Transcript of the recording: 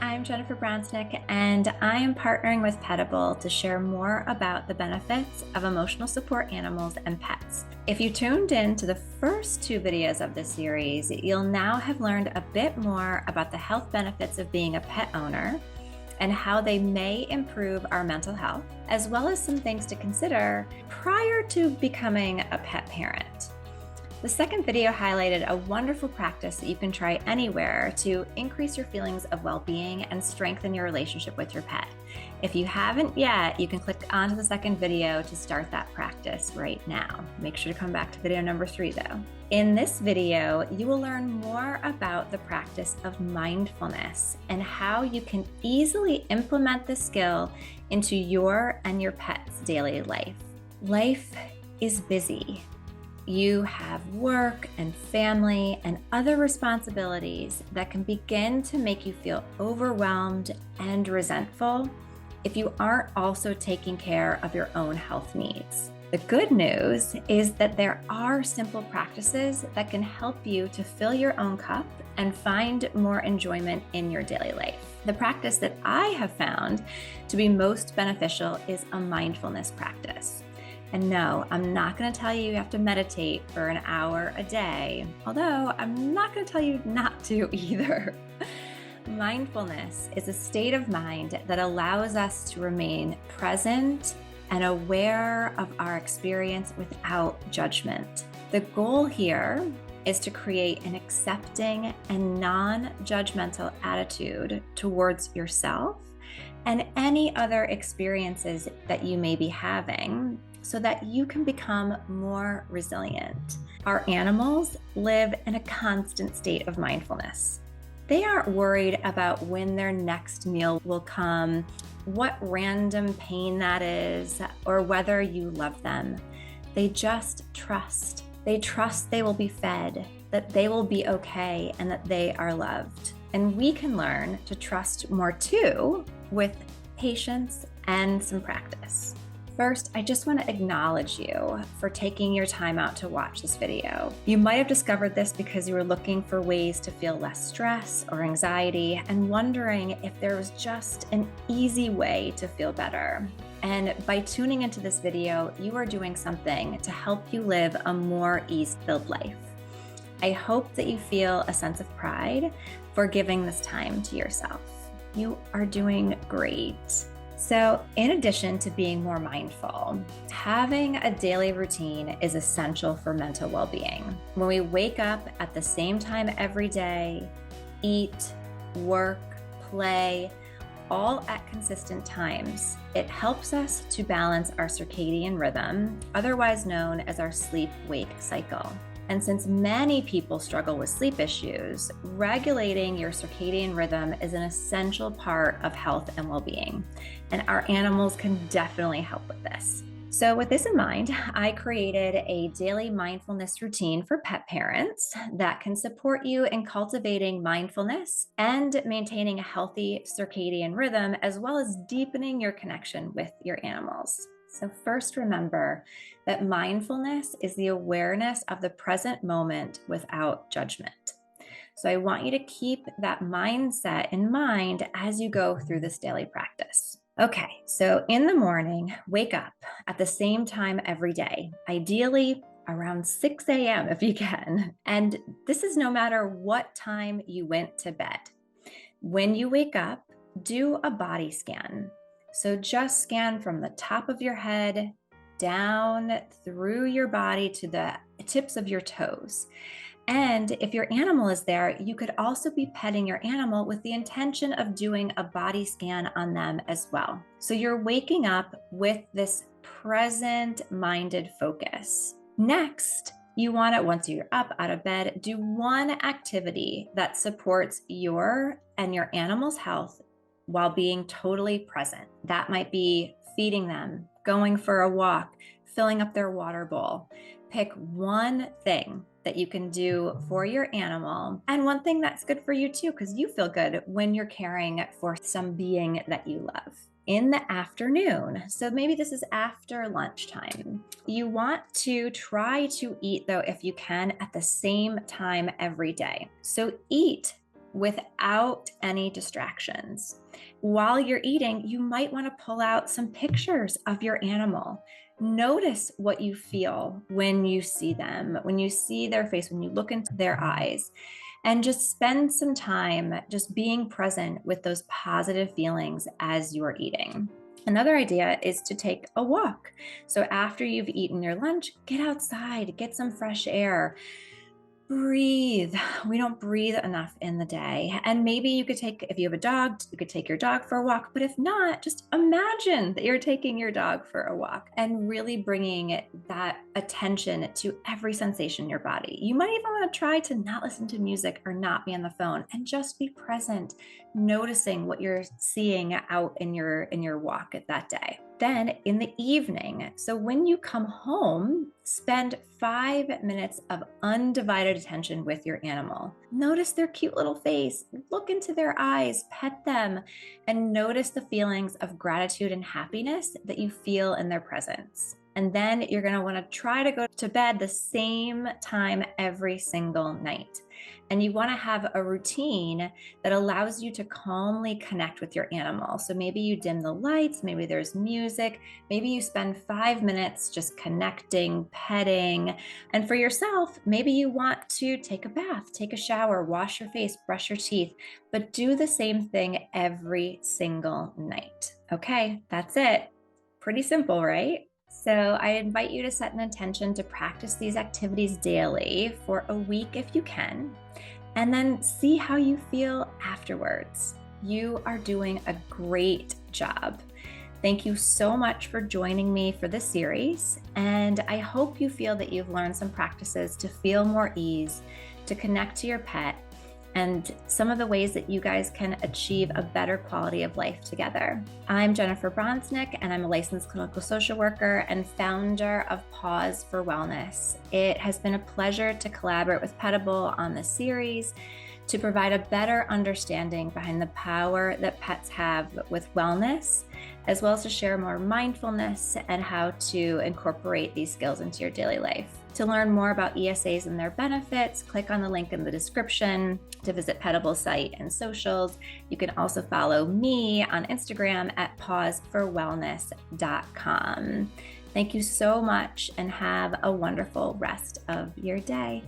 I'm Jennifer Brownsnick, and I am partnering with Petable to share more about the benefits of emotional support animals and pets. If you tuned in to the first two videos of this series, you'll now have learned a bit more about the health benefits of being a pet owner and how they may improve our mental health, as well as some things to consider prior to becoming a pet parent. The second video highlighted a wonderful practice that you can try anywhere to increase your feelings of well-being and strengthen your relationship with your pet. If you haven't yet, you can click onto the second video to start that practice right now. Make sure to come back to video number 3 though. In this video, you will learn more about the practice of mindfulness and how you can easily implement this skill into your and your pet's daily life. Life is busy. You have work and family and other responsibilities that can begin to make you feel overwhelmed and resentful if you aren't also taking care of your own health needs. The good news is that there are simple practices that can help you to fill your own cup and find more enjoyment in your daily life. The practice that I have found to be most beneficial is a mindfulness practice. And no, I'm not going to tell you have to meditate for an hour a day, although I'm not going to tell you not to either. Mindfulness is a state of mind that allows us to remain present and aware of our experience without judgment. The goal here is to create an accepting and non-judgmental attitude towards yourself and any other experiences that you may be having, so that you can become more resilient. Our animals live in a constant state of mindfulness. They aren't worried about when their next meal will come, what random pain that is, or whether you love them. They just trust. They trust they will be fed, that they will be okay, and that they are loved. And we can learn to trust more too with patience and some practice. First, I just want to acknowledge you for taking your time out to watch this video. You might have discovered this because you were looking for ways to feel less stress or anxiety and wondering if there was just an easy way to feel better. And by tuning into this video, you are doing something to help you live a more ease-filled life. I hope that you feel a sense of pride for giving this time to yourself. You are doing great. So, in addition to being more mindful, having a daily routine is essential for mental well-being. When we wake up at the same time every day, eat, work, play, all at consistent times, it helps us to balance our circadian rhythm, otherwise known as our sleep-wake cycle. And since many people struggle with sleep issues, regulating your circadian rhythm is an essential part of health and well-being. And our animals can definitely help with this. So with this in mind, I created a daily mindfulness routine for pet parents that can support you in cultivating mindfulness and maintaining a healthy circadian rhythm, as well as deepening your connection with your animals. So first, remember that mindfulness is the awareness of the present moment without judgment. So I want you to keep that mindset in mind as you go through this daily practice. Okay, so in the morning, wake up at the same time every day, ideally around 6 a.m. if you can. And this is no matter what time you went to bed. When you wake up, do a body scan. So just scan from the top of your head down through your body to the tips of your toes. And if your animal is there, you could also be petting your animal with the intention of doing a body scan on them as well. So you're waking up with this present-minded focus. Next, you want to, once you're up out of bed, do one activity that supports your and your animal's health while being totally present. That might be feeding them, going for a walk, filling up their water bowl. Pick one thing that you can do for your animal, and one thing that's good for you too, because you feel good when you're caring for some being that you love. In the afternoon, so maybe this is after lunchtime, you want to try to eat, though, if you can, at the same time every day. So eat without any distractions. While you're eating, you might want to pull out some pictures of your animal. Notice what you feel when you see them, when you see their face, when you look into their eyes, and just spend some time just being present with those positive feelings as you're eating. Another idea is to take a walk. So after you've eaten your lunch, get outside, get some fresh air. Breathe. We don't breathe enough in the day. And maybe you could take, if you have a dog, you could take your dog for a walk. But if not, just imagine that you're taking your dog for a walk and really bringing that attention to every sensation in your body. You might even want to try to not listen to music or not be on the phone and just be present, noticing what you're seeing out in your walk at that day. Then in the evening, so when you come home, spend 5 minutes of undivided attention with your animal. Notice their cute little face, look into their eyes, pet them, and notice the feelings of gratitude and happiness that you feel in their presence. And then you're going to want to try to go to bed the same time every single night. And you want to have a routine that allows you to calmly connect with your animal. So maybe you dim the lights, maybe there's music, maybe you spend 5 minutes just connecting, petting. And for yourself, maybe you want to take a bath, take a shower, wash your face, brush your teeth, but do the same thing every single night. Okay, that's it. Pretty simple, right? So I invite you to set an intention to practice these activities daily for a week if you can, and then see how you feel afterwards. You are doing a great job. Thank you so much for joining me for this series, and I hope you feel that you've learned some practices to feel more ease, to connect to your pet, and some of the ways that you guys can achieve a better quality of life together. I'm Jennifer Bronsnick, and I'm a licensed clinical social worker and founder of Pause for Wellness. It has been a pleasure to collaborate with Petable on this series to provide a better understanding behind the power that pets have with wellness, as well as to share more mindfulness and how to incorporate these skills into your daily life. To learn more about ESAs and their benefits, click on the link in the description to visit Petable's site and socials. You can also follow me on Instagram at pauseforwellness.com. Thank you so much and have a wonderful rest of your day.